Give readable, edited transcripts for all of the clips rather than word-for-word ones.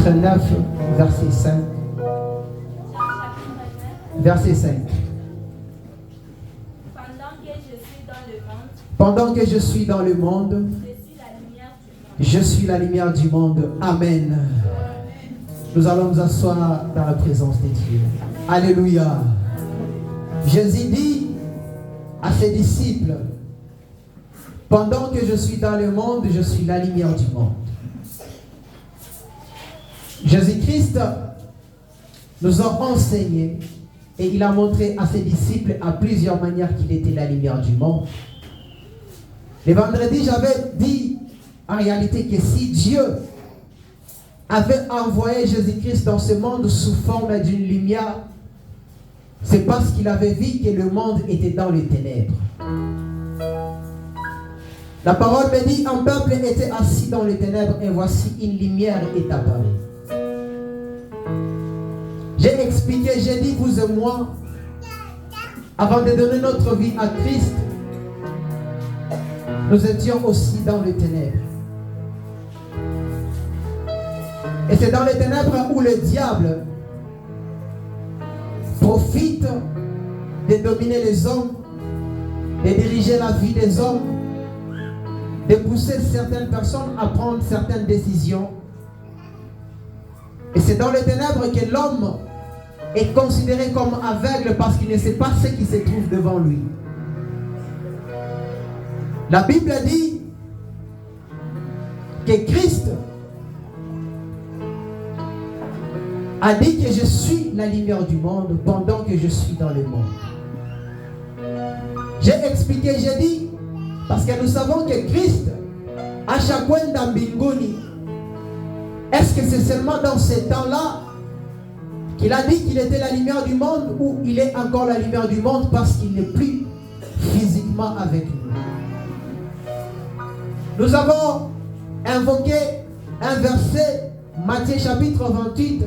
chapitre 9, verset 5. Verset 5. Pendant que je suis dans le monde, je suis la lumière du monde. Amen. Nous allons nous asseoir dans la présence de Dieu. Alléluia. Jésus dit à ses disciples, pendant que je suis dans le monde, je suis la lumière du monde. Jésus-Christ nous a enseigné et il a montré à ses disciples à plusieurs manières qu'il était la lumière du monde. Le vendredi, j'avais dit en réalité que si Dieu avait envoyé Jésus-Christ dans ce monde sous forme d'une lumière, c'est parce qu'il avait vu que le monde était dans les ténèbres. La parole me dit, un peuple était assis dans les ténèbres et voici une lumière est apparue. J'ai expliqué, j'ai dit, vous et moi, avant de donner notre vie à Christ, nous étions aussi dans les ténèbres. Et c'est dans les ténèbres où le diable profite de dominer les hommes, de diriger la vie des hommes, de pousser certaines personnes à prendre certaines décisions. Et c'est dans les ténèbres que l'homme est considéré comme aveugle parce qu'il ne sait pas ce qui se trouve devant lui. La Bible dit que Christ a dit que je suis la lumière du monde pendant que je suis dans le monde. J'ai expliqué, j'ai dit, parce que nous savons que Christ, à chaque fois dans Bingoni, est-ce que c'est seulement dans ces temps-là qu'il a dit qu'il était la lumière du monde ou il est encore la lumière du monde parce qu'il n'est plus physiquement avec nous? Nous avons invoqué un verset, Matthieu chapitre 28,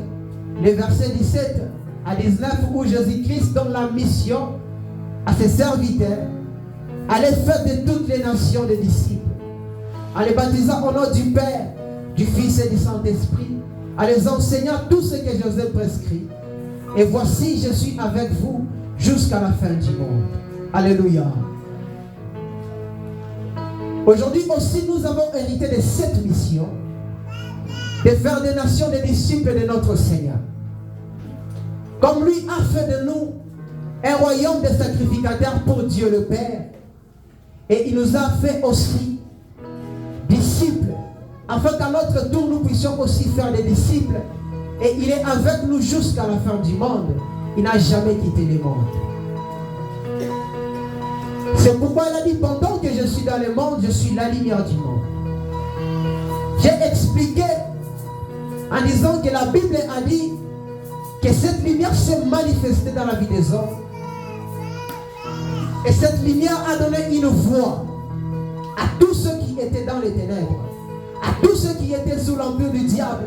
les versets 17 à 19, où Jésus-Christ donne la mission à ses serviteurs, à les faire de toutes les nations des disciples, en les baptisant au nom du Père, du Fils et du Saint-Esprit, en les enseignant tout ce que je vous ai prescrit. Et voici, je suis avec vous jusqu'à la fin du monde. Alléluia. Aujourd'hui aussi, nous avons hérité de cette mission de faire des nations des disciples de notre Seigneur. Comme lui a fait de nous un royaume de sacrificateurs pour Dieu le Père. Et il nous a fait aussi disciples, afin qu'à notre tour nous puissions aussi faire des disciples. Et il est avec nous jusqu'à la fin du monde. Il n'a jamais quitté le monde. C'est pourquoi il a dit, pendant que je suis dans le monde, je suis la lumière du monde. J'ai expliqué en disant que la Bible a dit que cette lumière s'est manifestée dans la vie des hommes. Et cette lumière a donné une voix à tous ceux qui étaient dans les ténèbres, à tous ceux qui étaient sous l'empire du diable,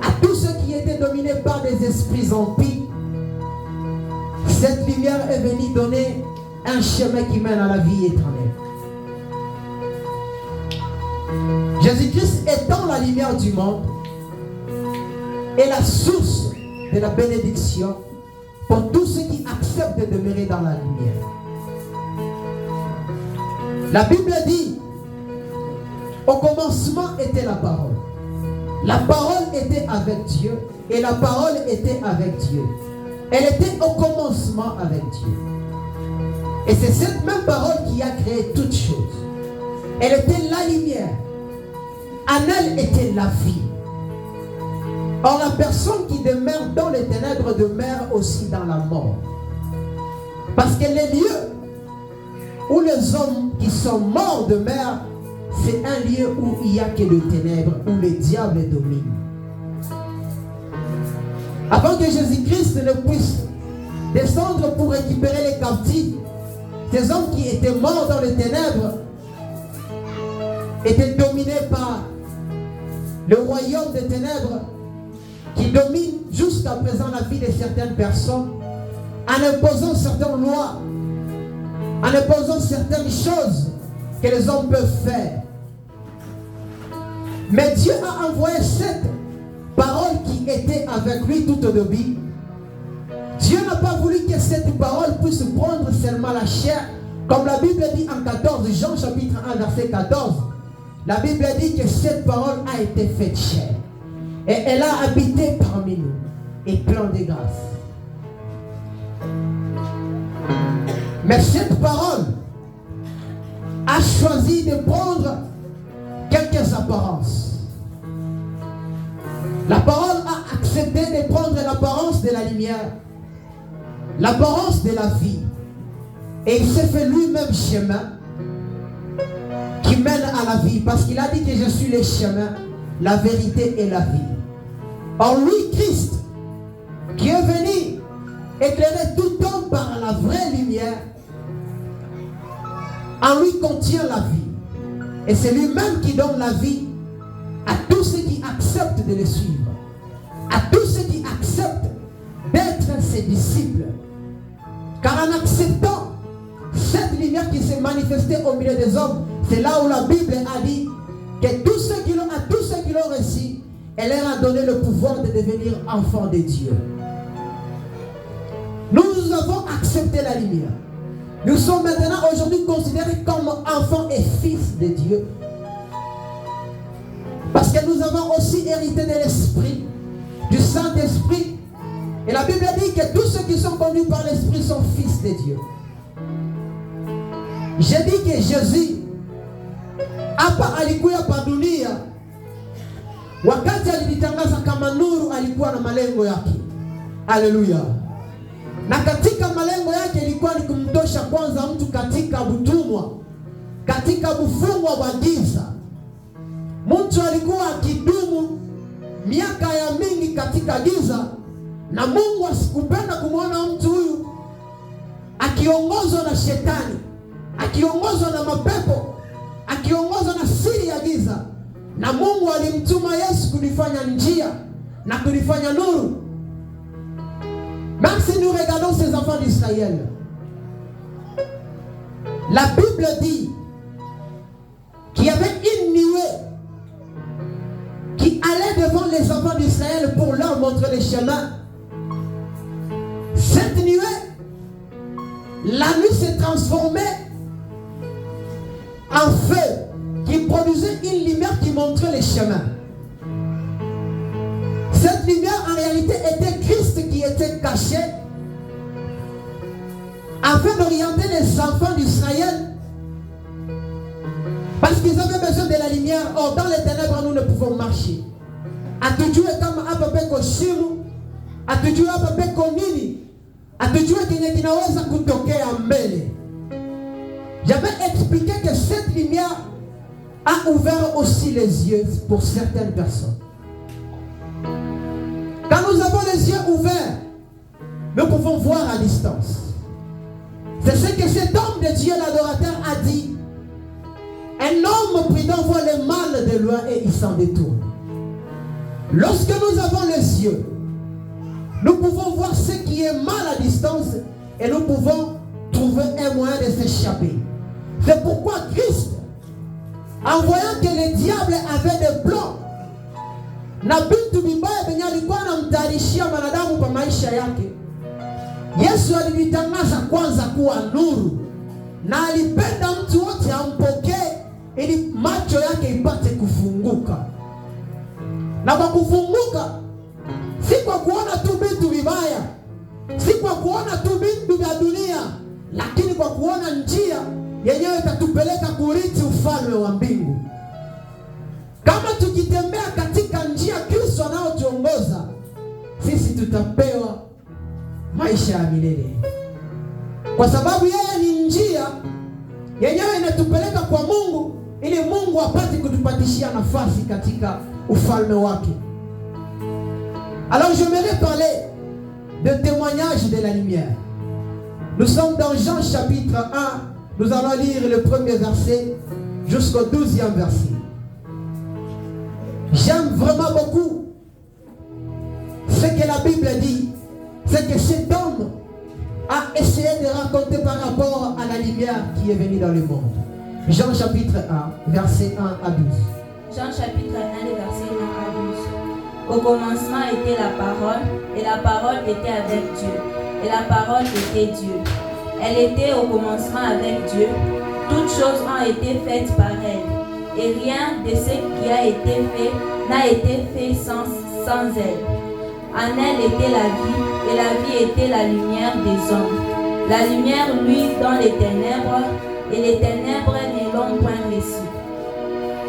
à tous ceux qui étaient dominés par des esprits impies. Cette lumière est venue donner un chemin qui mène à la vie éternelle. Jésus-Christ étant la lumière du monde est la source de la bénédiction pour tous ceux qui acceptent de demeurer dans la lumière. La Bible dit, au commencement était la parole. La parole était avec Dieu et la parole était avec Dieu. Elle était au commencement avec Dieu. Et c'est cette même parole qui a créé toutes choses. Elle était la lumière. En elle était la vie. Or la personne qui demeure dans les ténèbres demeure aussi dans la mort. Parce que les lieux où les hommes qui sont morts demeurent, c'est un lieu où il n'y a que les ténèbres, où le diable domine. Avant que Jésus-Christ ne puisse descendre pour récupérer les captifs, ces hommes qui étaient morts dans les ténèbres étaient dominés par le royaume des ténèbres qui domine jusqu'à présent la vie de certaines personnes en imposant certaines lois, en imposant certaines choses que les hommes peuvent faire. Mais Dieu a envoyé cette parole qui était avec lui tout au début, Dieu n'a pas voulu que cette parole puisse prendre seulement la chair. Comme la Bible dit en 14, Jean chapitre 1, verset 14, la Bible dit que cette parole a été faite chair. Et elle a habité parmi nous, et plein de grâce. Mais cette parole a choisi de prendre quelques apparences. La parole a accepté de prendre l'apparence de la lumière, l'apparence de la vie. Et il s'est fait lui-même chemin qui mène à la vie. Parce qu'il a dit que je suis le chemin, la vérité et la vie. En lui, Christ, qui est venu éclairer tout homme par la vraie lumière, en lui contient la vie. Et c'est lui-même qui donne la vie à tous ceux qui acceptent de le suivre, à tous ceux qui acceptent d'être ses disciples. Car en acceptant cette lumière qui s'est manifestée au milieu des hommes, c'est là où la Bible a dit que à tous ceux qui l'ont reçu, elle leur a donné le pouvoir de devenir enfants de Dieu. Nous avons accepté la lumière. Nous sommes maintenant aujourd'hui considérés comme enfants et fils de Dieu. Parce que nous avons aussi hérité de l'Esprit, du Saint-Esprit. Et la Bible dit que tous ceux qui sont conduits par l'Esprit sont fils de Dieu. J'ai dit que Jésus, hapa alikuya pa dunia, wakati alijitangaza kama nuru, alikuwa na malengo yake. Haleluya. Na katika malengo yake ilikuwa ni kumtosha kwanza mtu katika utumwa, katika mfungwa wa giza. Mtu alikuwa akidumu miaka ya mingi katika giza, na Mungu asikupenda kumwona mtu huyu akiongozwa na shetani, akiongozwa na mapepo, akiongozwa na siri ya giza. Na Mungu alimtuma Yesu kulifanya njia na kulifanya nuru. Même si nous regardons ces enfants d'Israël, la Bible dit qu'il y avait une nuée qui allait devant les enfants d'Israël pour leur montrer le chemin. Cette nuée, la nuit s'est transformée en feu qui produisait une lumière qui montrait le chemin. Cette lumière en réalité était Christ qui était caché afin d'orienter les enfants d'Israël, parce qu'ils avaient besoin de la lumière. Or dans les ténèbres nous ne pouvons marcher. Atujue kama hapa peko shimu, atujue hapa peko nini, atujue kenye kinaweza kutokea mbele. J'avais expliqué que cette lumière a ouvert aussi les yeux pour certaines personnes. Quand nous avons les yeux ouverts, nous pouvons voir à distance. C'est ce que cet homme de Dieu, l'adorateur, a dit. Un homme prudent voit le mal de loin et il s'en détourne. Lorsque nous avons les yeux, nous pouvons voir ce qui est mal à distance et nous pouvons trouver un moyen de s'échapper. C'est pourquoi Christ, en voyant que le diable avait des plans, na vitu vibaya venye alikuwa anamtayarishia mwanadamu kwa maisha yake, Yesu alivitangaza kwanza kuwa nuru, na alipenda mtu wote ampokee ili macho yake ipate kufunguka. Na kwa kufunguka, si kwa kuona tu vitu vibaya, si kwa kuona tu vitu vya dunia, lakini kwa kuona njia yenyewe itatupeleka kurithi ufalme wa mbingu. Kama tukitembea katika njia Kristo anayotuongoza, sisi tutapewa maisha ya milele. Kwa sababu yeye ni njia yenyewe inatupeleka kwa Mungu, ili Mungu apate kutupatishia nafasi katika ufalme wake. Alors j'aimerais parler de témoignage de la lumière. Nous sommes dans Jean chapitre 1. Nous allons lire le premier verset jusqu'au 12e verset. J'aime vraiment beaucoup ce que la Bible dit. C'est que cet homme a essayé de raconter par rapport à la lumière qui est venue dans le monde. Jean chapitre 1, verset 1 à 12. Jean chapitre 1, verset 1 à 12. Au commencement était la parole, et la parole était avec Dieu, et la parole était Dieu. Elle était au commencement avec Dieu. Toutes choses ont été faites par elle, et rien de ce qui a été fait n'a été fait sans elle. En elle était la vie, et la vie était la lumière des hommes. La lumière luit dans les ténèbres, et les ténèbres ne l'ont point reçue.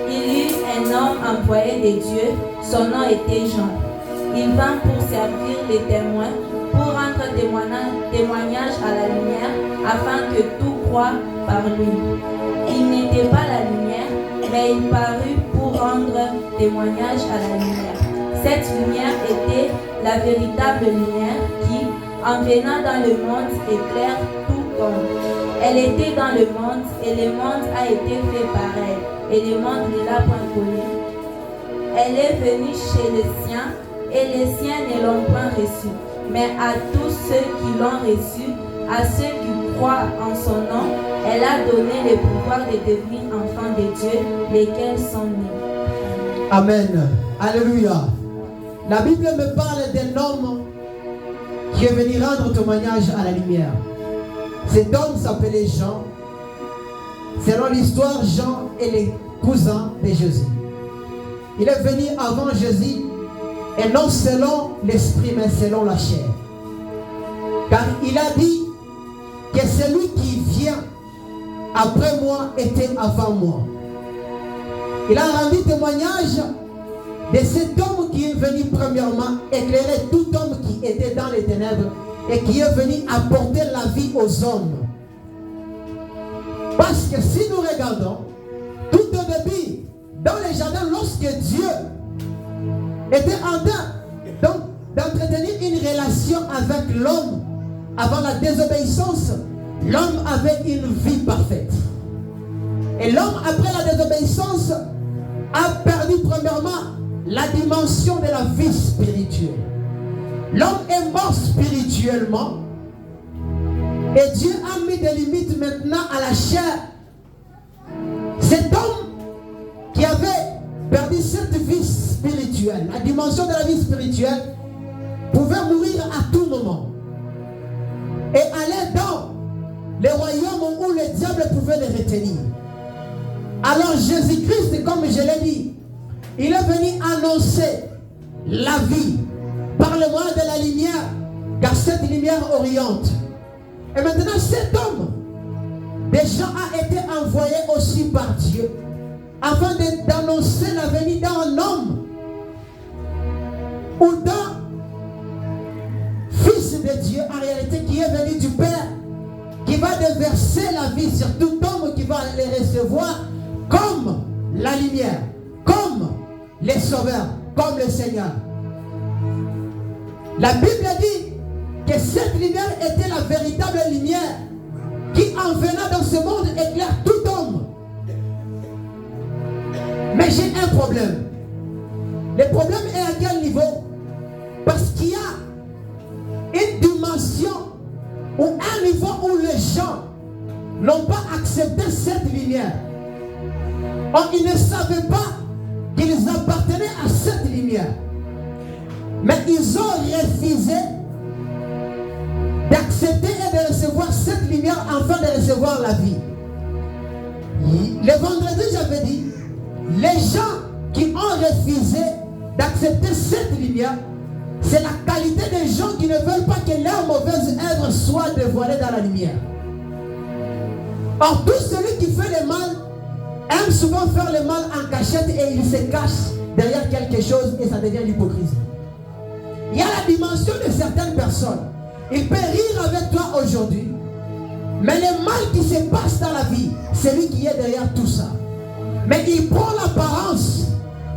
Il y eut un homme envoyé de Dieu, son nom était Jean. Il vint pour servir les témoins, pour rendre témoignage à la lumière, afin que tout croie par lui. Il n'était pas la lumière, mais il parut pour rendre témoignage à la lumière. Cette lumière était la véritable lumière qui, en venant dans le monde, éclaire tout homme. Elle était dans le monde, et le monde a été fait par elle, et le monde ne l'a point connue. Elle est venue chez les siens, et les siens ne l'ont point reçue. Mais à tous ceux qui l'ont reçue, à ceux qui croient en son nom, elle a donné le pouvoir de devenir enfants de Dieu, lesquels sont nés. Amen. Alléluia. La Bible me parle d'un homme qui est venu rendre témoignage à la lumière. Cet homme s'appelait Jean. Selon l'histoire, Jean est le cousin de Jésus. Il est venu avant Jésus, et non selon l'esprit, mais selon la chair. Car il a dit que celui qui vient après moi était avant moi. Il a rendu témoignage de cet homme qui est venu premièrement éclairer tout homme qui était dans les ténèbres et qui est venu apporter la vie aux hommes. Parce que si nous regardons, tout au début, dans les jardins, lorsque Dieu était en train d'entretenir une relation avec l'homme, avant la désobéissance, l'homme avait une vie parfaite. Et l'homme, après la désobéissance, a perdu premièrement la dimension de la vie spirituelle. L'homme est mort spirituellement, et Dieu a mis des limites maintenant à la chair. Cet homme qui avait perdu cette vie spirituelle, la dimension de la vie spirituelle, pouvait mourir à tout moment et aller dans les royaumes où le diable pouvait le retenir. Alors Jésus-Christ, comme je l'ai dit, il est venu annoncer la vie par le moyen de la lumière, car cette lumière oriente. Et maintenant cet homme déjà a été envoyé aussi par Dieu afin d'annoncer la venue d'un homme ou d'un Fils de Dieu en réalité qui est venu du Père, qui va déverser la vie sur tout homme qui va les recevoir comme la lumière, comme les sauveurs, comme le Seigneur. La Bible dit que cette lumière était la véritable lumière qui, en venant dans ce monde, éclaire tout homme. Mais j'ai un problème. Le problème est à quel niveau? Parce qu'il y a une dimension ou un niveau où les gens n'ont pas accepté cette lumière. Or, ils ne savaient pas qu'ils appartenaient à cette lumière. Mais ils ont refusé d'accepter et de recevoir cette lumière afin de recevoir la vie. Le vendredi, j'avais dit, les gens qui ont refusé d'accepter cette lumière, c'est la qualité des gens qui ne veulent pas que leurs mauvaises œuvres soient dévoilées dans la lumière. Or, tout celui qui fait le mal aime souvent faire le mal en cachette et il se cache derrière quelque chose et ça devient l'hypocrisie. Il y a la dimension de certaines personnes. Il peut rire avec toi aujourd'hui, mais le mal qui se passe dans la vie, c'est lui qui est derrière tout ça. Mais il prend l'apparence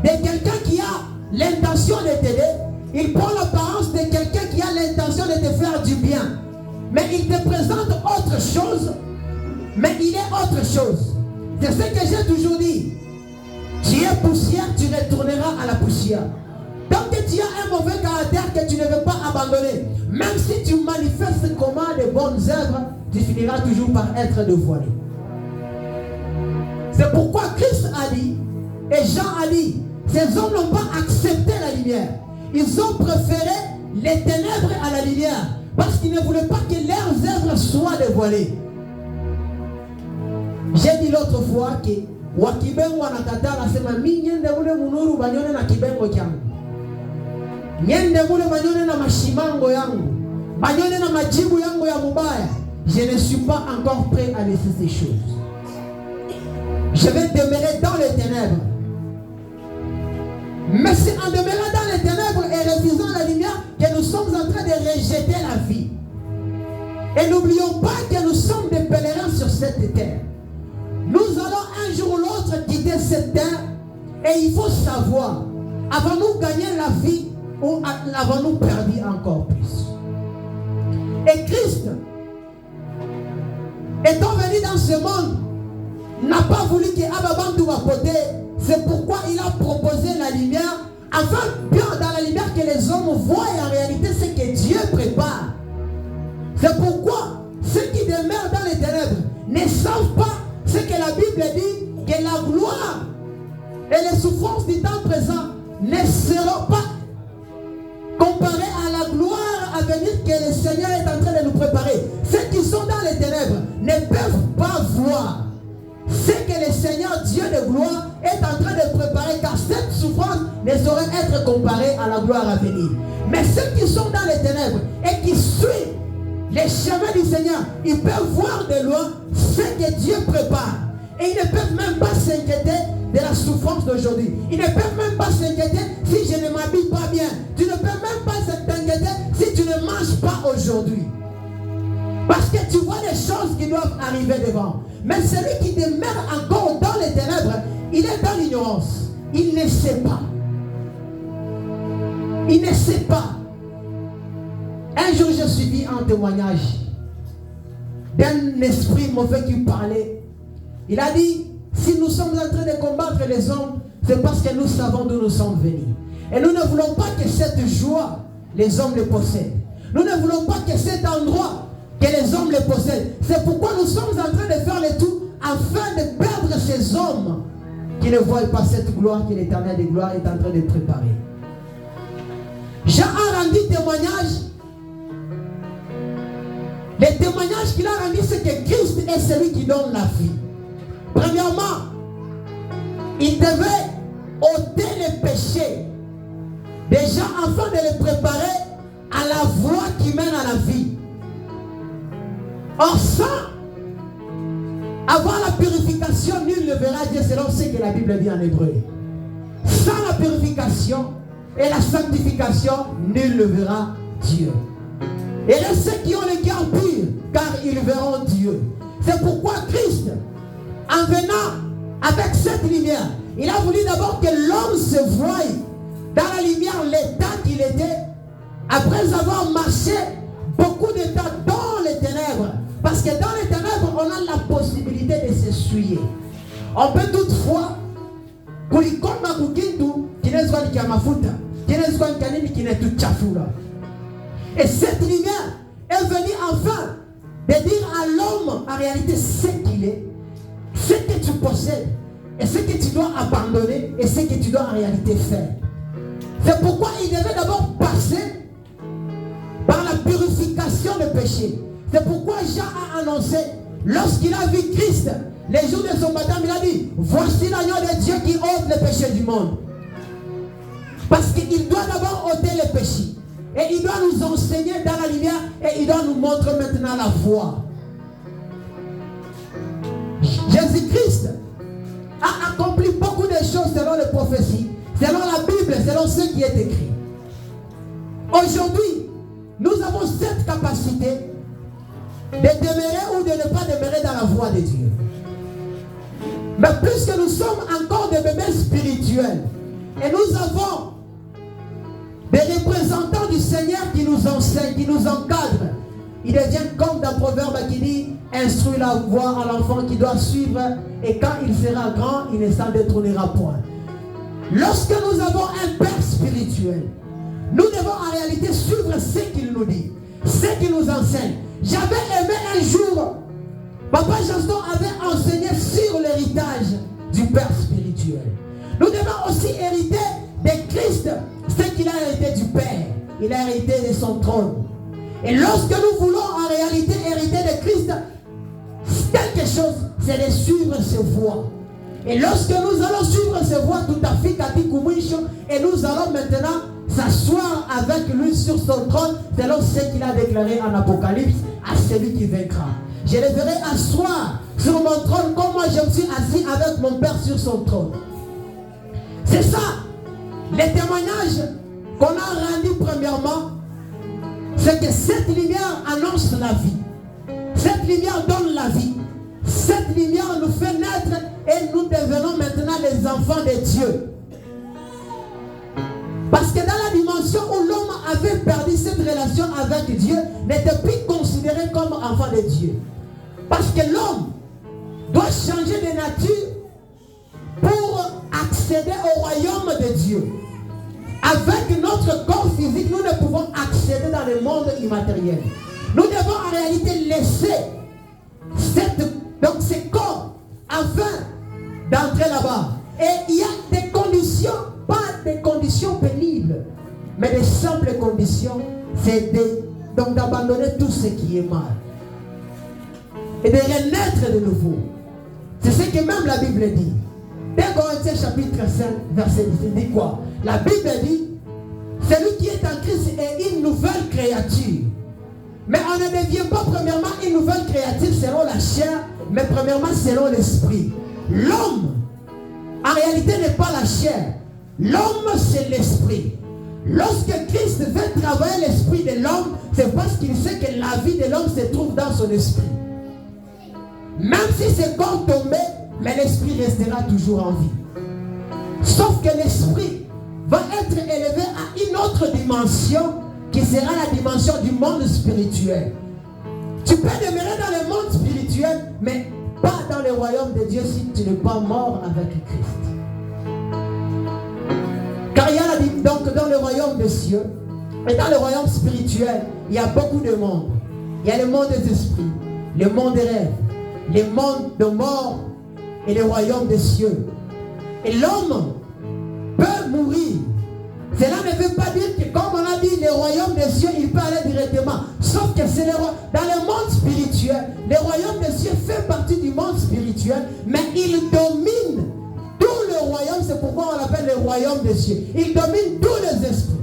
de quelqu'un qui a l'intention de t'aider. Il prend l'apparence de quelqu'un qui a l'intention de te faire du bien. Mais il te présente autre chose. Mais il est autre chose. C'est ce que j'ai toujours dit. Tu es poussière, tu retourneras à la poussière. Tant que tu as un mauvais caractère que tu ne veux pas abandonner, même si tu manifestes comment de bonnes œuvres, tu finiras toujours par être dévoilé. C'est pourquoi Christ a dit, et Jean a dit, ces hommes n'ont pas accepté la lumière. ils ont préféré les ténèbres à la lumière parce qu'ils ne voulaient pas que leurs œuvres soient dévoilées. J'ai dit l'autre fois que wakibengo wanakataa nasema mi nyende ule munuru banyone na kibengo kyangu. Nyende ule banyone na mashimango yangu. Banyone na majibu yangu ya mubaya. Je ne suis pas encore prêt à laisser ces choses. Je vais demeurer dans les ténèbres. Mais c'est en demeurant dans les ténèbres et refusant la lumière que nous sommes en train de rejeter la vie. Et n'oublions pas que nous sommes des pèlerins sur cette terre. Nous allons un jour ou l'autre quitter cette terre. Et il faut savoir, avons-nous gagné la vie ou avons-nous perdu encore plus? Et Christ, étant venu dans ce monde, n'a pas voulu que Ababantou va côté. C'est pourquoi il a proposé la lumière, afin bien dans la lumière que les hommes voient en réalité ce que Dieu prépare. C'est pourquoi ceux qui demeurent dans les ténèbres ne savent pas ce que la Bible dit, que la gloire et les souffrances du temps présent ne seront pas comparées à la gloire à venir que le Seigneur est en train de nous préparer. Ceux qui sont dans les ténèbres ne peuvent pas voir ce que le Seigneur Dieu de gloire est en train de préparer, car cette souffrance ne saurait être comparée à la gloire à venir. Mais ceux qui sont dans les ténèbres et qui suivent les chemins du Seigneur, ils peuvent voir de loin ce que Dieu prépare. Et ils ne peuvent même pas s'inquiéter de la souffrance d'aujourd'hui. Ils ne peuvent même pas s'inquiéter si je ne m'habille pas bien. Tu ne peux même pas t'inquiéter si tu ne manges pas aujourd'hui. Parce que tu vois les choses qui doivent arriver devant. Mais celui qui demeure encore dans les ténèbres, il est dans l'ignorance. Il ne sait pas. Il ne sait pas. Un jour, j'ai suivi un témoignage d'un esprit mauvais qui parlait. Il a dit, si nous sommes en train de combattre les hommes, c'est parce que nous savons d'où nous sommes venus. Et nous ne voulons pas que cette joie, les hommes le possèdent. Nous ne voulons pas que cet endroit, que les hommes le possèdent. C'est pourquoi nous sommes en train de faire le tout afin de perdre ces hommes qui ne voient pas cette gloire que l'Éternel de gloire est en train de préparer. Jean a rendu témoignage. Le témoignage qu'il a rendu, c'est que Christ est celui qui donne la vie. Premièrement, il devait ôter les péchés des gens afin de les préparer à la voie qui mène à la vie. Or, sans avoir la purification, nul ne verra Dieu, selon ce que la Bible dit en hébreu. Sans la purification et la sanctification, nul ne verra Dieu. Et les ceux qui ont le cœur pur, car ils verront Dieu. C'est pourquoi Christ, en venant avec cette lumière, il a voulu d'abord que l'homme se voie dans la lumière l'état qu'il était, après avoir marché beaucoup de temps dans les ténèbres. Parce que dans les ténèbres, on a la possibilité de s'essuyer. On peut toutefois, kulikoma kukintu, kinezwa ni kiamafuta, kinezwa ni kanini kinetu chafura. Et cette lumière est venue enfin de dire à l'homme en réalité ce qu'il est, ce que tu possèdes, et ce que tu dois abandonner, et ce que tu dois en réalité faire. C'est pourquoi il devait d'abord passer par la purification des péchés. C'est pourquoi Jean a annoncé, lorsqu'il a vu Christ, les jours de son baptême, il a dit, voici l'agneau de Dieu qui ôte les péchés du monde. Parce qu'il doit d'abord ôter les péchés. Et il doit nous enseigner dans la lumière et il doit nous montrer maintenant la voie. Jésus-Christ a accompli beaucoup de choses selon les prophéties, selon la Bible, selon ce qui est écrit. Aujourd'hui, nous avons cette capacité de demeurer ou de ne pas demeurer dans la voie de Dieu. Mais puisque nous sommes encore des bébés spirituels et nous avons des représentants du Seigneur qui nous enseignent, qui nous encadrent, il devient comme dans Proverbe qui dit, instruis la voie à l'enfant qui doit suivre et quand il sera grand, il ne s'en détournera point. Lorsque nous avons un Père spirituel, nous devons en réalité suivre ce qu'il nous dit, ce qu'il nous enseigne. J'avais aimé un jour, Papa Jaston avait enseigné sur l'héritage du Père spirituel. Nous devons aussi hériter de Christ ce qu'il a hérité du Père. Il a hérité de son trône. Et lorsque nous voulons en réalité hériter de Christ, quelque chose, c'est de suivre ses voies. Et lorsque nous allons suivre ses voies, tout à fait, et nous allons maintenant s'asseoir avec lui sur son trône, selon ce qu'il a déclaré en Apocalypse à celui qui vaincra. Je le verrai asseoir sur mon trône comme moi je me suis assis avec mon Père sur son trône. C'est ça, les témoignages qu'on a rendus premièrement, c'est que cette lumière annonce la vie. Cette lumière donne la vie. Cette lumière nous fait naître et nous devenons maintenant les enfants de Dieu. Parce que dans la dimension où l'homme avait perdu cette relation avec Dieu, n'était plus considéré comme enfant de Dieu. Parce que l'homme doit changer de nature pour accéder au royaume de Dieu. Avec notre corps physique, nous ne pouvons accéder dans le monde immatériel. Nous devons en réalité laisser ces corps afin d'entrer là-bas. Et il y a des conditions, pas des conditions pénibles, mais des simples conditions. C'est donc d'abandonner tout ce qui est mal. Et de renaître de nouveau. C'est ce que même la Bible dit. 1 Corinthiens chapitre 5, verset 10, dit quoi? La Bible dit, celui qui est en Christ est une nouvelle créature. Mais on ne devient pas premièrement une nouvelle créature selon la chair, mais premièrement selon l'esprit. L'homme, en réalité, n'est pas la chair. L'homme, c'est l'esprit. Lorsque Christ veut travailler l'esprit de l'homme, c'est parce qu'il sait que la vie de l'homme se trouve dans son esprit. Même si c'est corps tombé, mais l'esprit restera toujours en vie. Sauf que l'esprit va être élevé à une autre dimension qui sera la dimension du monde spirituel. Tu peux demeurer dans le monde spirituel, mais pas dans le royaume de Dieu si tu n'es pas mort avec Christ. Car il y a donc dans le royaume des cieux et dans le royaume spirituel, il y a beaucoup de mondes. Il y a le monde des esprits, le monde des rêves, le monde de mort et le royaume des cieux. Et l'homme peut mourir. Cela ne veut pas dire que, comme on a dit, le royaume des cieux, il peut aller directement. Sauf que c'est dans le monde spirituel. Le royaume des cieux fait partie du monde spirituel, mais il domine tout le royaume. C'est pourquoi on l'appelle le royaume des cieux. Il domine tous les esprits.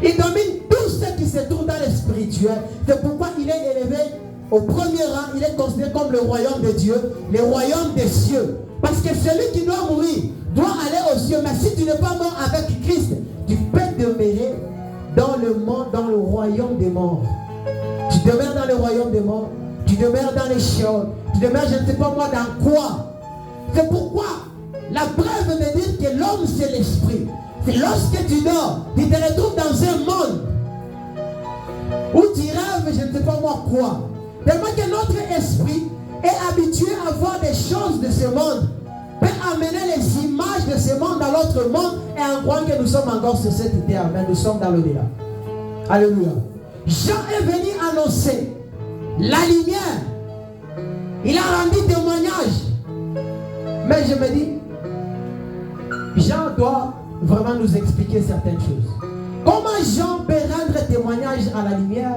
Il domine tout ce qui se trouve dans le spirituel. C'est pourquoi il est élevé au premier rang. Il est considéré comme le royaume de Dieu, le royaume des cieux. Parce que celui qui doit mourir doit aller aux cieux. Mais si tu n'es pas mort avec Christ, tu peux demeurer dans le monde, dans le royaume des morts. Tu demeures dans le royaume des morts. Tu demeures dans les Sheol. Tu demeures, je ne sais pas moi, dans quoi. C'est pourquoi la preuve de dire que l'homme c'est l'esprit. C'est lorsque tu dors, tu te retrouves dans un monde où tu rêves, je ne sais pas moi quoi. Tellement que notre esprit est habitué à voir des choses de ce monde, peut amener les images de ce monde dans l'autre monde et en croyant que nous sommes encore sur cette terre, mais nous sommes dans l'au-delà. Alléluia. Jean est venu annoncer la lumière. Il a rendu témoignage. Mais je me dis, Jean doit vraiment nous expliquer certaines choses. Comment Jean peut rendre témoignage à la lumière?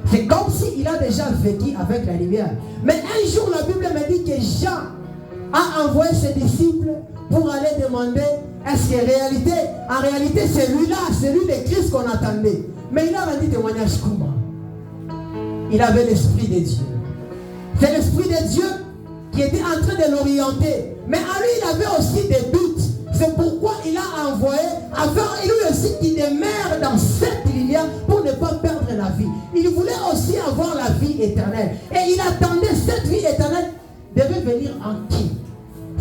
C'est comme s'il a déjà vécu avec la lumière. Mais un jour, la Bible me dit que Jean a envoyé ses disciples pour aller demander est-ce qu'en réalité, c'est lui-là, c'est lui de Christ qu'on attendait. Mais il a rendu témoignage comment? Il avait l'Esprit de Dieu. C'est l'Esprit de Dieu qui était en train de l'orienter. Mais en lui, il avait aussi des doutes. C'est pourquoi il a envoyé afin lui aussi qu'il demeure dans cette lumière pour ne pas perdre la vie. Il voulait aussi avoir la vie éternelle. Et il attendait cette vie éternelle devait venir en qui?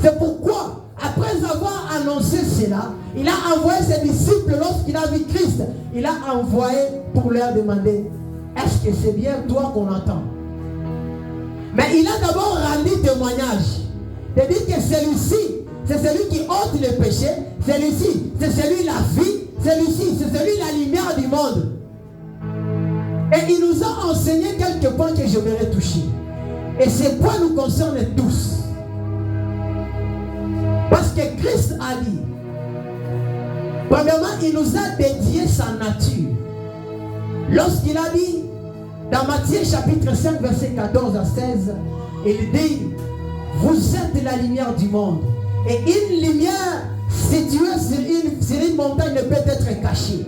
C'est pourquoi, après avoir annoncé cela, il a envoyé ses disciples lorsqu'il a vu Christ. Il a envoyé pour leur demander, est-ce que c'est bien toi qu'on entend? Mais il a d'abord rendu témoignage. De dire que celui-ci, c'est celui qui ôte le péché. Celui-ci, c'est celui la vie. Celui-ci, c'est celui la lumière du monde. Et il nous a enseigné quelques points que j'aimerais toucher. Et ces points nous concernent tous. Parce que Christ a dit, Premièrement, il nous a dédié sa nature. Lorsqu'il a dit, dans Matthieu chapitre 5, verset 14 à 16, il dit, vous êtes la lumière du monde. Et une lumière située sur une montagne ne peut être cachée.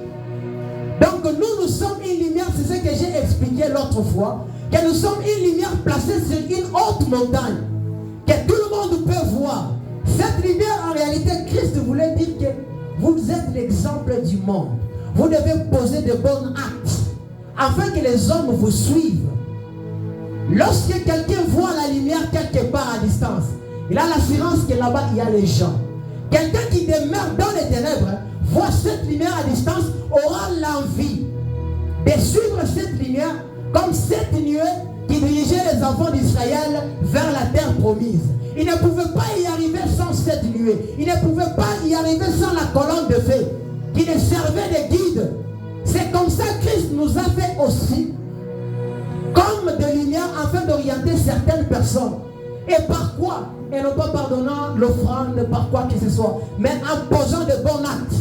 Donc nous sommes une lumière, c'est ce que j'ai expliqué l'autre fois, que nous sommes une lumière placée sur une haute montagne, que tout le monde peut voir. Cette lumière, en réalité, Christ voulait dire que vous êtes l'exemple du monde. Vous devez poser de bons actes, afin que les hommes vous suivent. Lorsque quelqu'un voit la lumière quelque part à distance, il a l'assurance que là-bas, il y a les gens. Quelqu'un qui demeure dans les ténèbres, voit cette lumière à distance, aura l'envie de suivre cette lumière comme cette nuée qui dirigeait les enfants d'Israël vers la terre promise. Il ne pouvait pas y arriver sans cette nuée. Il ne pouvait pas y arriver sans la colonne de feu qui les servait de guide. C'est comme ça que Christ nous a fait aussi comme de lumière afin d'orienter certaines personnes. Et par quoi? Et non pas pardonnant l'offrande, par quoi que ce soit, mais en posant de bons actes.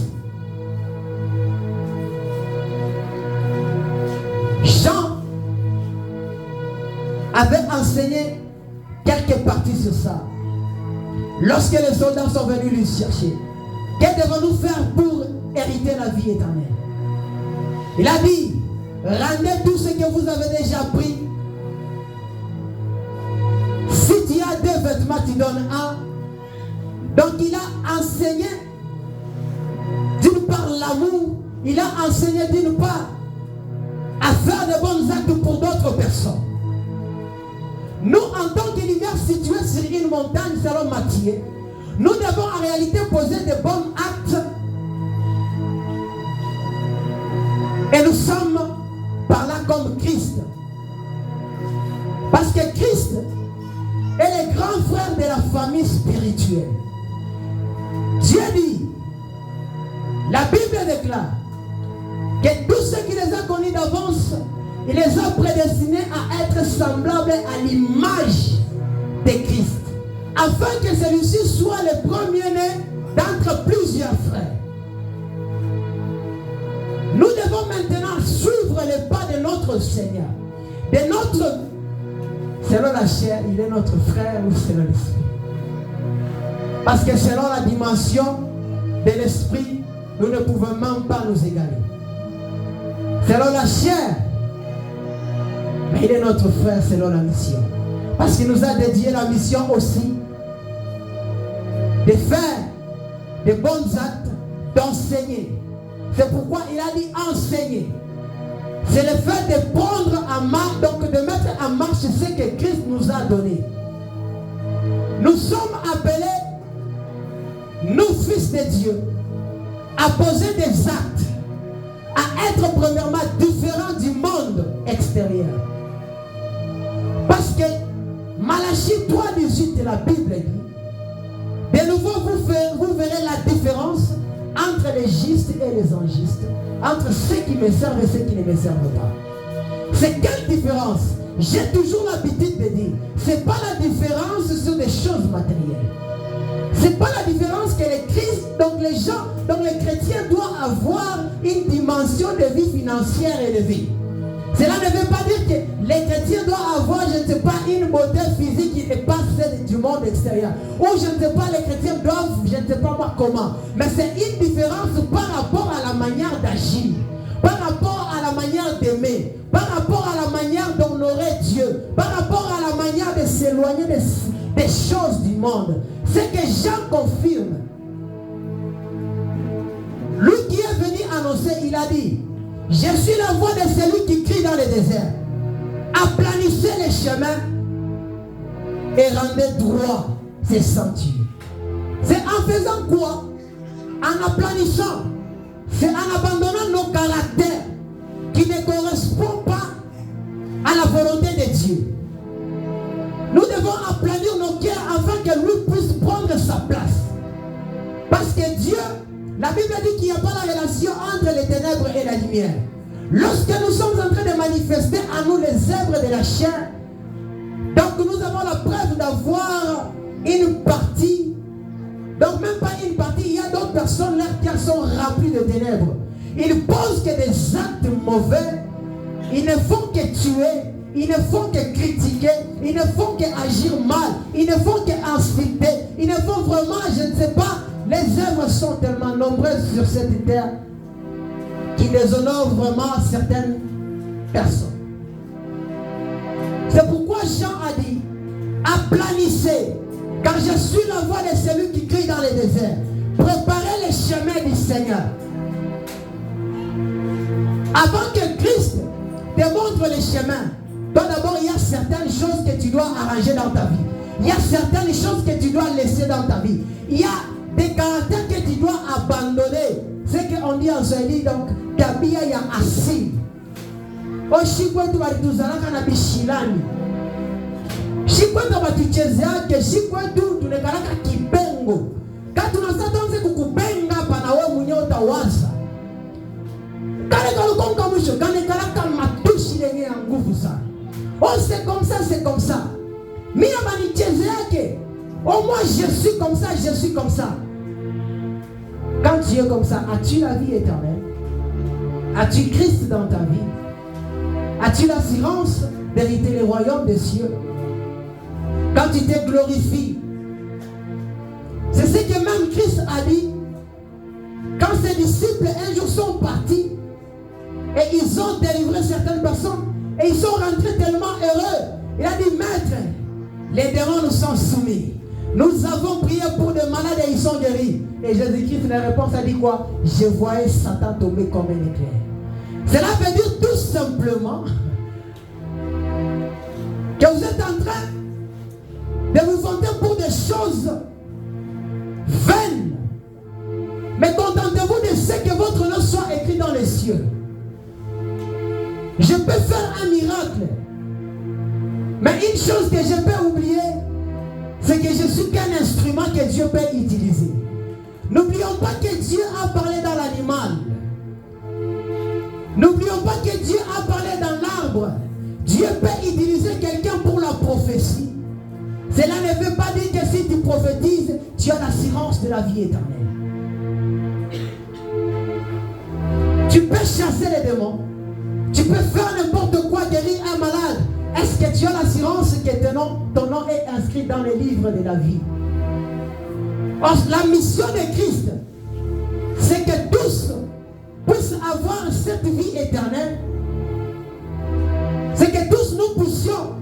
Jean avait enseigné quelques parties sur ça. Lorsque les soldats sont venus lui chercher, que devons-nous faire pour hériter la vie éternelle? Il a dit, rendez tout ce que vous avez déjà pris. Si tu as 2 vêtements, tu donnes un. Donc il a enseigné d'une part l'amour, il a enseigné d'une part à faire de bons actes pour d'autres personnes. Nous, en tant que lumière située sur une montagne selon Matthieu, nous devons en réalité poser de bons actes. Et nous sommes par là comme Christ. Parce que Christ est le grand frère de la famille spirituelle. Dieu dit, la Bible déclare que tous ceux qui les a connus d'avance, il les a prédestinés à être semblables à l'image de Christ, afin que celui-ci soit le premier-né d'entre plusieurs frères. Nous devons maintenant suivre les pas de notre Seigneur, de notre, selon la chair, il est notre frère ou selon l'esprit. Parce que selon la dimension de l'esprit, nous ne pouvons même pas nous égaler. Selon la chair, mais il est notre frère selon la mission. Parce qu'il nous a dédié la mission aussi de faire de bons actes, d'enseigner. C'est pourquoi il a dit enseigner. C'est le fait de prendre en marche, donc de mettre en marche ce que Christ nous a donné. Nous sommes appelés, nous fils de Dieu, à poser des actes, à être premièrement différents du monde extérieur. Parce que Malachie 3,18 la Bible dit, de nouveau vous verrez la différence entre les justes et les injustes, entre ceux qui me servent et ceux qui ne me servent pas. C'est quelle différence? J'ai toujours l'habitude de dire, c'est pas la différence sur des choses matérielles. C'est pas la différence que les Christ, donc les gens, donc les chrétiens doivent avoir une dimension de vie financière et de vie. Cela ne veut pas dire que les chrétiens doivent avoir, je ne sais pas, une beauté physique qui n'est pas celle du monde extérieur. Ou je ne sais pas, les chrétiens doivent, je ne sais pas moi comment. Mais c'est une différence par rapport à la manière d'agir, par rapport à la manière d'aimer, par rapport à la manière d'honorer Dieu, par rapport à la manière de s'éloigner des choses du monde. C'est que Jean confirme. Lui qui est venu annoncer, il a dit, je suis la voix de celui qui crie dans le désert. Aplanissez les chemins et rendez droit ces sentiers. C'est en faisant quoi? En aplanissant. C'est en abandonnant nos caractères qui ne correspondent pas à la volonté de Dieu. Nous devons aplanir nos cœurs afin que lui puisse prendre sa place. Parce que Dieu, la Bible dit qu'il n'y a pas la relation entre les ténèbres et la lumière. Lorsque nous sommes en train de manifester à nous les œuvres de la chair, donc nous avons la preuve d'avoir une partie Donc même pas une partie, il y a d'autres personnes là qui sont remplies de ténèbres. Ils pensent que des actes mauvais, ils ne font que tuer, ils ne font que critiquer, ils ne font qu'agir mal, ils ne font qu'insulter, ils ne font vraiment, je ne sais pas, les œuvres sont tellement nombreuses sur cette terre qui déshonorent vraiment certaines personnes. C'est pourquoi Jean a dit, aplanissez, car je suis la voix de celui qui crie dans les déserts. Préparez les chemins du Seigneur. Avant que Christ te montre les chemins, toi d'abord il y a certaines choses que tu dois arranger dans ta vie. Il y a certaines choses que tu dois laisser dans ta vie. Il y a des caractères que tu dois abandonner. C'est qu'on dit en Swahili, donc, Kabia ya asili. Oshikwetu walituzalaka na bishilani. Shikwetu watuchezeake, shikwetu tunekalaka kibengo. Kati unasatonze kukubenga pana we mwenye utawaza. Kale kalukonga mwisho, kane kalaka matushi lenye ya nguvu sana. Oh c'est comme ça, c'est comme ça. Mia manichezeake. Oh moi je suis comme ça, je suis comme ça. Quand tu es comme ça, as-tu la vie éternelle? As-tu Christ dans ta vie? As-tu l'assurance d'hériter le royaume des cieux? Quand tu te glorifies, c'est ce que même Christ a dit. Quand ses disciples un jour sont partis et ils ont délivré certaines personnes et ils sont rentrés tellement heureux. Il a dit, maître, les démons nous sont soumis. Nous avons prié pour des malades et ils sont guéris. Et Jésus-Christ, la réponse a dit quoi? Je voyais Satan tomber comme un éclair. Cela veut dire tout simplement que vous êtes en train de vous vanter pour des choses vaines. Mais contentez-vous de ce que votre nom soit écrit dans les cieux. Je peux faire un miracle. Mais une chose que je peux oublier, c'est que je suis qu'un instrument que Dieu peut utiliser. N'oublions pas que Dieu a parlé dans l'animal. N'oublions pas que Dieu a parlé dans l'arbre. Dieu peut utiliser quelqu'un pour la prophétie. Cela ne veut pas dire que si tu prophétises, tu as l'assurance de la vie éternelle. Tu peux chasser les démons. Tu peux faire n'importe quoi, guérir un malade. Est-ce que tu as l'assurance que ton nom est inscrit dans les livres de la vie? Or, la mission de Christ, c'est que tous puissent avoir cette vie éternelle. C'est que tous nous puissions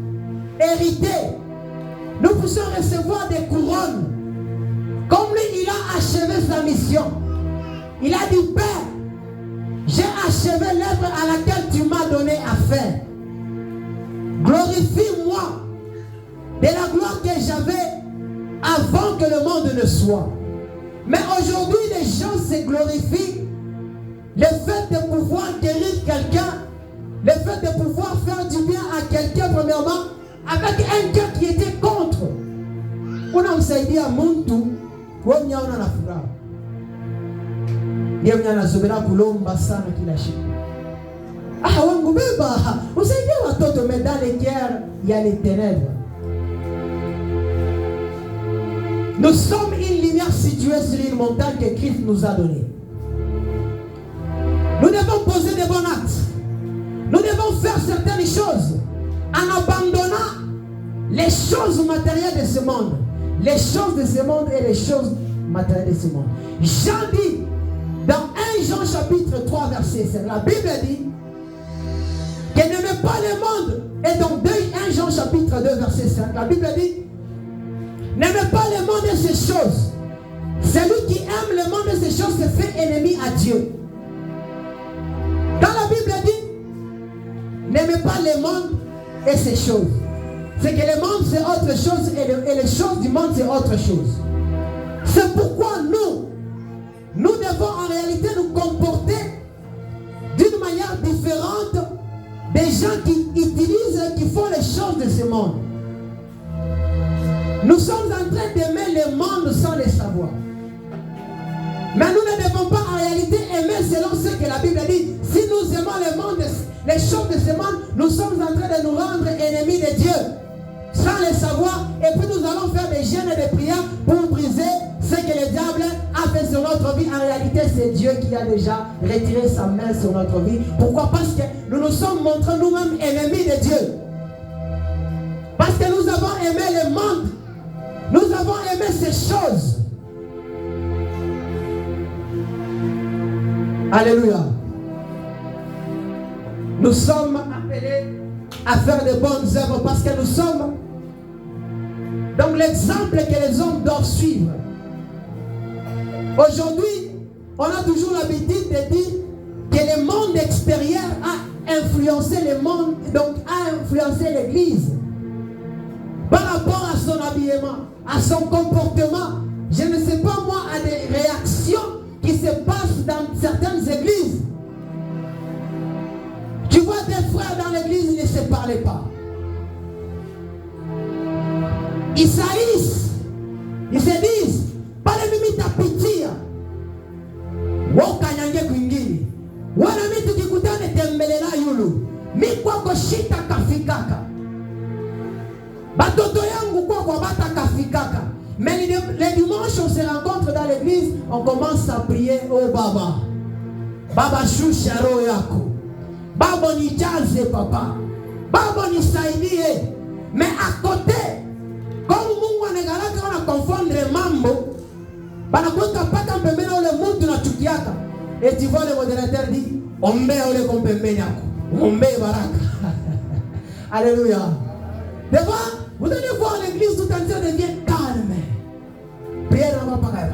hériter. Nous puissions recevoir des couronnes. Comme lui, il a achevé sa mission. Il a dit, Père, j'ai achevé l'œuvre à laquelle tu m'as donné à faire. Glorifie-moi de la gloire que j'avais avant que le monde ne soit. Mais aujourd'hui, les gens se glorifient. Le fait de pouvoir guérir quelqu'un, le fait de pouvoir faire du bien à quelqu'un, premièrement, avec un cœur qui était contre. Unamsaidia muntu, wewe mwenyewe una furaha. Ndiye mwenye anazobera kulomba sana kila siku. Ah, wangu beba, usaidie watoto mais dans les guerres, il y a les ténèbres. Nous sommes une lumière située sur une montagne que Christ nous a donnée. Nous devons poser des bons actes. Nous devons faire certaines choses en abandonnant les choses matérielles de ce monde. Les choses de ce monde et les choses matérielles de ce monde. Jean dit, dans 1 Jean chapitre 3 verset 5, la Bible dit qu'elle n'aimait pas le monde. Et dans 1 Jean chapitre 2 verset 5, la Bible dit, n'aimez pas le monde et ses choses. Celui qui aime le monde et ses choses se fait ennemi à Dieu. Quand la Bible dit, n'aimez pas le monde et ses choses. C'est que le monde c'est autre chose et les choses du monde c'est autre chose. C'est pourquoi nous devons en réalité nous comporter d'une manière différente des gens qui utilisent et qui font les choses de ce monde. Nous sommes en train d'aimer le monde sans le savoir. Mais nous ne devons pas en réalité aimer selon ce que la Bible dit. Si nous aimons le monde, les choses de ce monde, nous sommes en train de nous rendre ennemis de Dieu. Sans le savoir, et puis nous allons faire des jeûnes et des prières pour briser ce que le diable a fait sur notre vie, en réalité, c'est Dieu qui a déjà retiré sa main sur notre vie. Pourquoi? Parce que nous nous sommes montrés nous-mêmes ennemis de Dieu. Parce que nous avons aimé le monde. Nous avons aimé ces choses. Alléluia. Nous sommes appelés à faire de bonnes œuvres parce que nous sommes donc l'exemple que les hommes doivent suivre. Aujourd'hui, on a toujours l'habitude de dire que le monde extérieur a influencé le monde, donc a influencé l'Église par rapport à son habillement, à son comportement. Je ne sais pas moi, à des réactions qui se passent dans certaines églises. Tu vois des frères dans l'église, ils ne se parlaient pas. Ils s'haïssent. Ils se disent, pas les mimites à pitié. Wokanyange kwingine. Wana mitu kikutane tembelela yulu. Mikwa koshita kafikaka. Batoto yangu kwa bata kafikaka. Mais les dimanches, on se rencontre dans l'église, on commence à prier au Baba. Baba shusharo yako. Baba ni jaze papa. Baba ni saidie. Mais à côté, comme Mungu anegalaka wana confondre mambo, banakweka paka mpembeni ule mtu na chukiaka. Et tu vois le modérateur dit, ombe ule kompembeni yako. Ombe baraka. Alléluia. Devant, vous allez voir l'église tout entière devient calme. Prière à ma pagaille.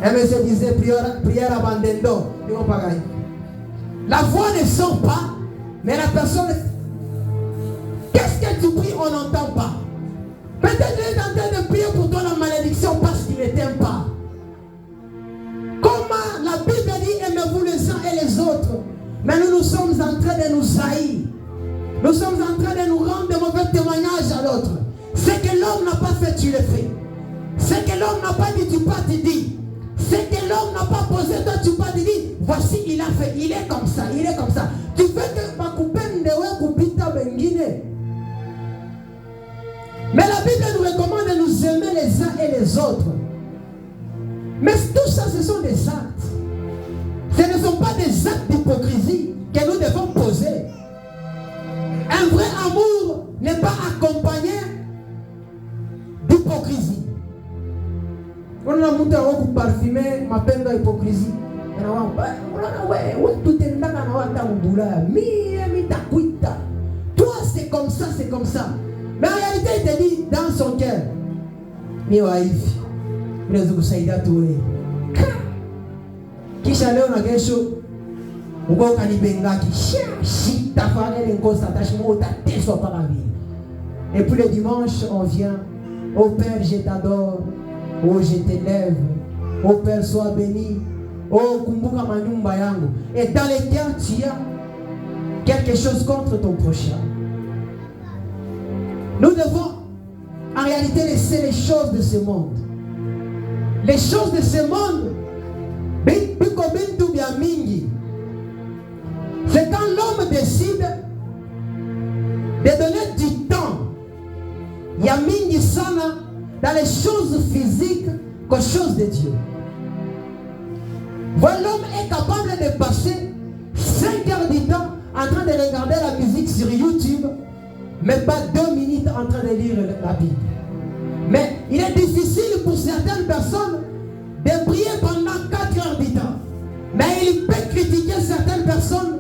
MSC disait prière à Bandendo. La voix ne sort pas, mais la personne. Qu'est-ce que tu pries, on n'entend pas. Peut-être qu'il est en train de prier pour toi la malédiction parce qu'il ne t'aime pas. Comment la Bible dit aimez-vous les uns et les autres. Mais nous sommes en train de nous haïr. Nous sommes en train de nous rendre de mauvais témoignages à l'autre. Ce que l'homme n'a pas fait, tu le fais. Ce que l'homme n'a pas dit, tu pas te dis. Ce que l'homme n'a pas posé, toi tu pas te dis. Voici, il a fait. Il est comme ça, il est comme ça. Tu fais que ma coupenne de Wekupita Bengine. Mais la Bible nous recommande de nous aimer les uns et les autres. Mais tout ça, ce sont des actes. Ce ne sont pas des actes d'hypocrisie que nous devons poser. Un vrai amour n'est pas accompagné d'hypocrisie. On a monté à parfumer ma peine d'hypocrisie. Toi, c'est comme ça, c'est comme ça. Mais en réalité, il te dit dans son cœur, mi wife, il est kusaidia tuwe. Kisha leo na kesho uko kanibengaki. Shita fane lengosa tashimo tateswa par la vie. Et puis le dimanche, on vient. Oh Père, je t'adore. Oh, je t'élève. Oh Père, sois béni. Oh, kumbuka manyumba yangu. Et dans les cœurs, tu as quelque chose contre ton prochain. Nous devons en réalité laisser les choses de ce monde. Les choses de ce monde, c'est quand l'homme décide de donner du temps. Il y a mingi sana dans les choses physiques qu'aux choses de Dieu. Voilà, l'homme est capable de passer 5 heures du temps en train de regarder la musique sur YouTube, mais pas 2 minutes en train de lire la Bible. Mais il est difficile pour certaines personnes de prier pendant 4 heures du temps. Mais il peut critiquer certaines personnes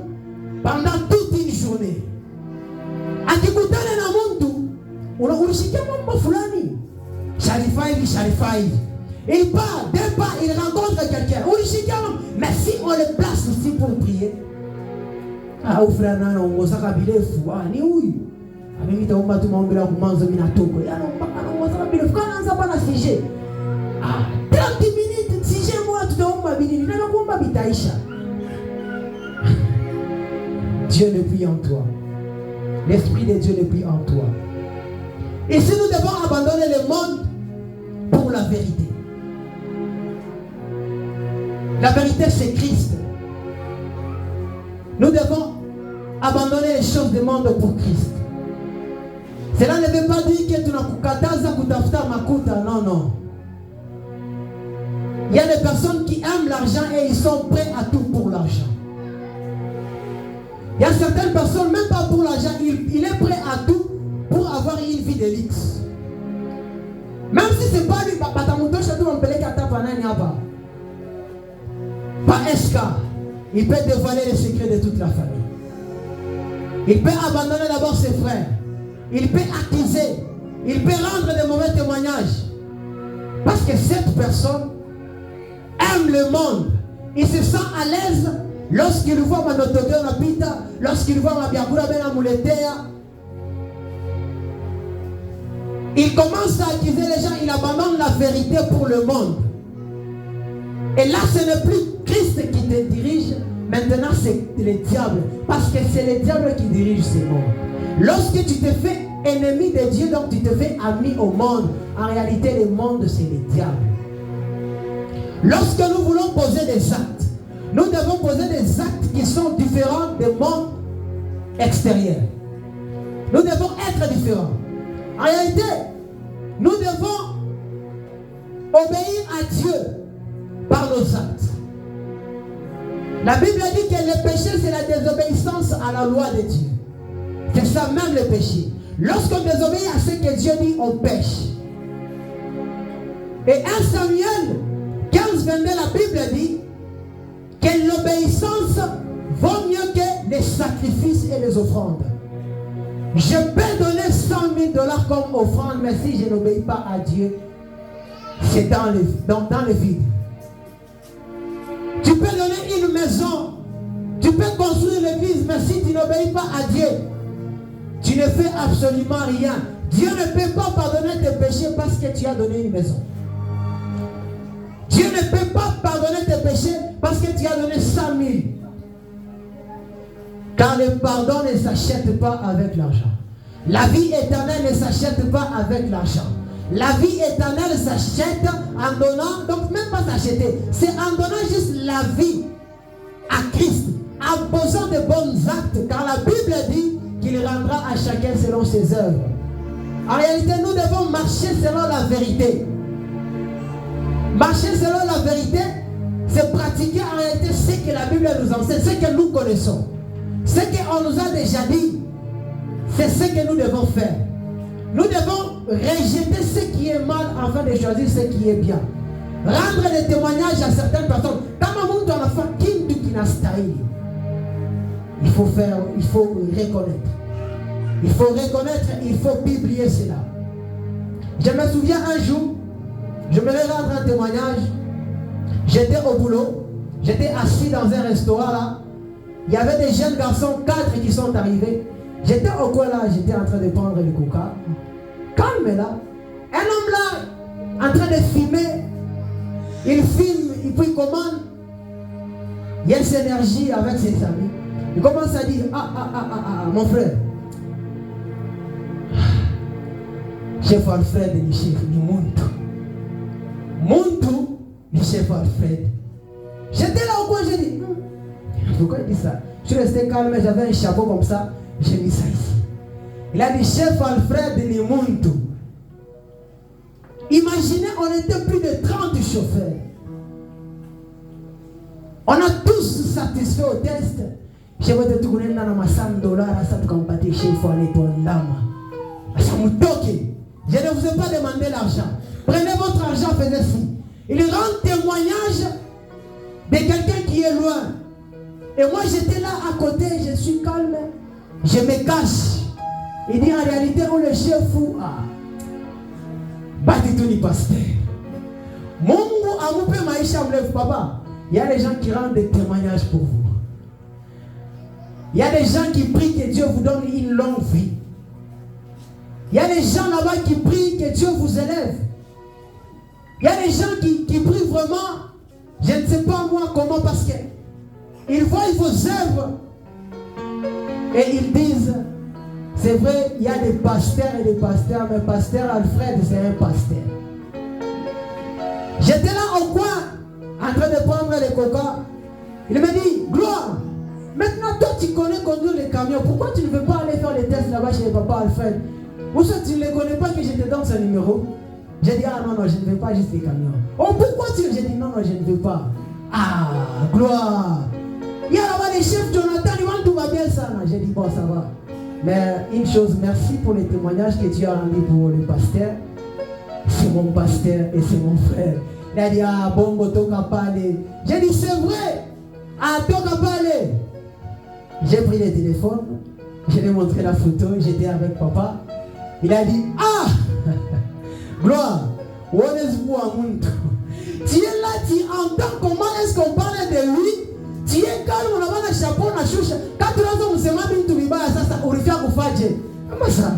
pendant toute une journée. Akikutana na mtu, unashikia mambo fulani. Sharifai. Il part, d'un pas, il rencontre quelqu'un. Mais si on le place ici pour prier, au frère, on s'en bilefu. Ni huyu. Amemi taomba tu maombi la kumanzo minatoko. On s'en bilefu. Quand on s'en pas na sujet. 30 minutes, sujet moi tutaomba bini. Nina kuomba bitaisha. Dieu ne prie en toi. L'Esprit de Dieu ne prie en toi. Et si nous devons abandonner le monde pour la vérité. La vérité, c'est Christ. Nous devons abandonner les choses du monde pour Christ. Cela ne veut pas dire que tu n'as kukataza kutafuta makuta. Non. Il y a des personnes qui aiment l'argent et ils sont prêts à tout pour l'argent. Il y a certaines personnes, même pas pour l'argent, il est prêt à tout pour avoir une vie de luxe. Même si ce n'est pas lui, pas escar, il peut dévoiler les secrets de toute la famille. Il peut abandonner d'abord ses frères. Il peut accuser. Il peut rendre de mauvais témoignages. Parce que cette personne aime le monde. Il se sent à l'aise lorsqu'il voit ma nototeur na pita, lorsqu'il voit ma biagura bena muletea. Il commence à accuser les gens, il abandonne la vérité pour le monde. Et là, ce n'est plus Christ qui te dirige, maintenant c'est le diable. Parce que c'est le diable qui dirige ce monde. Lorsque tu te fais ennemi de Dieu, donc tu te fais ami au monde. En réalité, le monde, c'est le diable. Lorsque nous voulons poser des actes, nous devons poser des actes qui sont différents du monde extérieur. Nous devons être différents. En réalité, nous devons obéir à Dieu par nos actes. La Bible dit que le péché, c'est la désobéissance à la loi de Dieu. C'est ça même le péché. Lorsqu'on désobéit à ce que Dieu dit, on pêche. Et 1 Samuel 15, 22, la Bible dit que l'obéissance vaut mieux que les sacrifices et les offrandes. Je peux donner 100 000 $ comme offrande, mais si je n'obéis pas à Dieu, c'est dans le vide. Tu peux donner une maison, tu peux construire l'église, mais si tu n'obéis pas à Dieu, tu ne fais absolument rien. Dieu ne peut pas pardonner tes péchés parce que tu as donné une maison. Dieu ne peut pas pardonner tes péchés parce que tu as donné 100 000. Car le pardon ne s'achète pas avec l'argent. La vie éternelle ne s'achète pas avec l'argent. La vie éternelle s'achète en donnant, donc même pas s'acheter, c'est en donnant juste la vie à Christ, en posant de bons actes, car la Bible dit qu'il rendra à chacun selon ses œuvres. En réalité, nous devons marcher selon la vérité. Marcher selon la vérité, c'est pratiquer en réalité ce que la Bible nous enseigne, ce que nous connaissons. Ce qu'on nous a déjà dit, c'est ce que nous devons faire. Nous devons rejeter ce qui est mal afin de choisir ce qui est bien. Rendre des témoignages à certaines personnes. Il faut faire, il faut reconnaître. Il faut reconnaître, il faut publier cela. Je me souviens un jour, je me vais rendre un témoignage. J'étais au boulot, j'étais assis dans un restaurant là. Il y avait des jeunes garçons, 4 qui sont arrivés. J'étais au coin là, j'étais en train de prendre le coca. Calme là. Un homme là, en train de filmer. Il filme, il puis il commande. Il y a cette énergie avec ses amis. Il commence à dire, mon frère. Chef Alfred ni chef ni Muntu. Muntu ni chef Alfred. J'étais là au coin, j'ai dit, pourquoi il dit ça? Je suis resté calme, j'avais un chapeau comme ça, j'ai mis ça ici. Il a dit, chef Alfred ni Muntu. Imaginez, on était plus de 30 chauffeurs. On a tous satisfait au test. Je vais te tourner dans ma $100 à ça pour combattre chez vous à l'étoile d'âme. Je ne vous ai pas demandé l'argent. Prenez votre argent, faites ci. Il rend témoignage de quelqu'un qui est loin. Et moi j'étais là à côté, je suis calme. Je me cache. Il dit en réalité, on le chef fou. Batituni pasteur. Mungu amupe maisha mlefu papa. Il y a des gens qui rendent des témoignages pour vous. Il y a des gens qui prient que Dieu vous donne une longue vie. Il y a des gens là-bas qui prient que Dieu vous élève. Il y a des gens qui prient vraiment, je ne sais pas moi comment, parce qu'ils voient vos œuvres et ils disent, c'est vrai, il y a des pasteurs et des pasteurs, mais pasteur Alfred, c'est un pasteur. J'étais là au coin, en train de prendre les coca. Il me dit, Gloire, maintenant toi tu connais conduire les camions, pourquoi tu ne veux pas aller faire les tests là-bas chez papa Alfred? Ou ça tu ne les connais pas que je te donne ce numéro? J'ai dit, ah non, non, je ne veux pas juste les camions. Oh, pourquoi tu... J'ai dit, non, non, je ne veux pas. Ah, gloire. Il y a là-bas les chefs, Jonathan, tout va bien ça. J'ai dit, bon, ça va. Mais une chose, merci pour les témoignages que tu as rendus pour le pasteur. C'est mon pasteur et c'est mon frère. Il a dit, ah, bon, toka parler. J'ai dit, c'est vrai. Ah, toka parler. J'ai pris le téléphone. Je lui ai montré la photo. J'étais avec papa. Il a dit, ah, gloire. Tu es là, tu entends comment est-ce qu'on parle de lui. Tu es calme, on a un chapeau, on a chouche. Quand tu as dit, c'est ma bille, tu vas ça, on refait à Koufadje. Comment ça?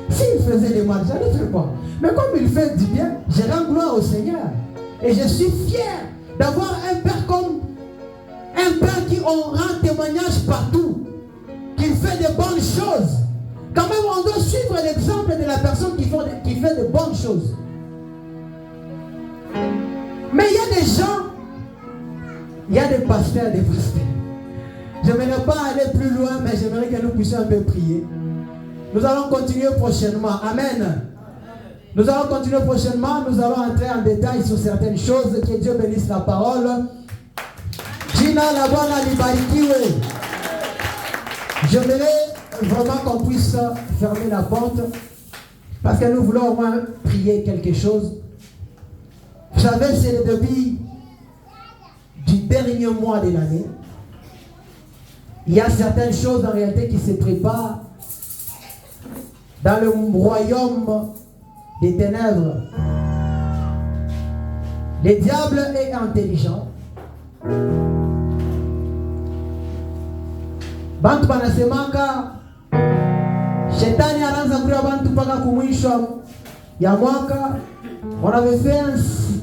S'il faisait des mal, j'allais faire quoi? Mais comme il fait du bien, je rends gloire au Seigneur. Et je suis fier d'avoir un père comme un père qui on rend témoignage partout, qu'il fait de bonnes choses. Quand même, on doit suivre l'exemple de la personne qui fait de bonnes choses. Mais il y a des gens, il y a des pasteurs, des pasteurs. Je n'aimerais pas aller plus loin, mais j'aimerais que nous puissions un peu prier. Nous allons continuer prochainement. Amen. Nous allons continuer prochainement. Nous allons entrer en détail sur certaines choses. Que Dieu bénisse la parole. Gina, la bonne libarikiwe. J'aimerais vraiment qu'on puisse fermer la porte. Parce que nous voulons au moins prier quelque chose. Vous savez, c'est le début du dernier mois de l'année. Il y a certaines choses en réalité qui se préparent dans le royaume des ténèbres. Le diable est intelligent. Bantu banasemaka shetani anaanza kuria bantu mpaka kumwisho ya mwaka. On avait fait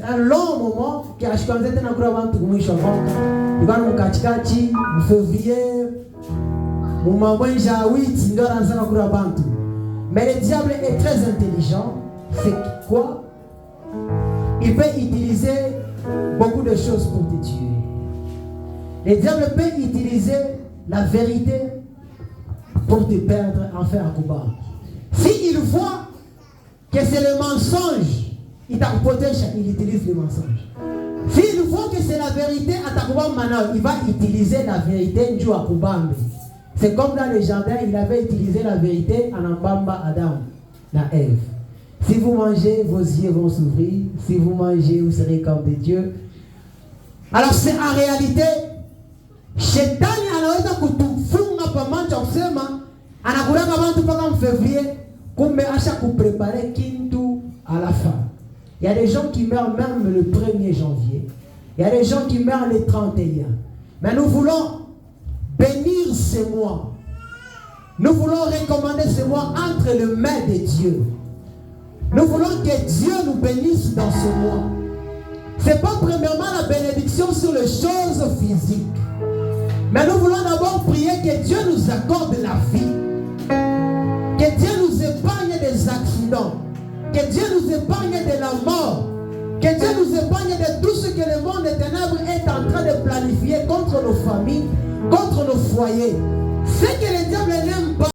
un long moment qui a changé tena kuria bantu kumwisho ya mwaka. Ibana mukachikachi, mfevrier, mumamwenja 8 ndio anaanza kuria bantu. Mais le diable est très intelligent. C'est quoi? Il peut utiliser beaucoup de choses pour te tuer. Le diable peut utiliser la vérité pour te perdre, en faire un combat. S'il voit que c'est le mensonge, il t'a protégé, il utilise le mensonge. S'il voit que c'est la vérité, il va utiliser la vérité. C'est comme dans le jardin, il avait utilisé la vérité en Ambamba Adam, la Ève. Si vous mangez, vos yeux vont s'ouvrir. Si vous mangez, vous serez comme des dieux. Alors c'est en réalité, Shetani anaweza kutufunga pamoja kusema anakulaka watu mpaka février, kumbe acha kuprepare kintu à la fin. Il y a des gens qui meurent même le 1er janvier. Il y a des gens qui meurent le 31. Mais nous voulons bénir ce mois. Nous voulons recommander ce mois entre les mains de Dieu. Nous voulons que Dieu nous bénisse dans ce mois. Ce n'est pas premièrement la bénédiction sur les choses physiques. Mais nous voulons d'abord prier que Dieu nous accorde la vie. Que Dieu nous épargne des accidents. Que Dieu nous épargne de la mort. Que Dieu nous épargne de tout ce que le monde des ténèbres est en train de planifier contre nos familles, contre nos foyers. Ce que le diable n'aime pas.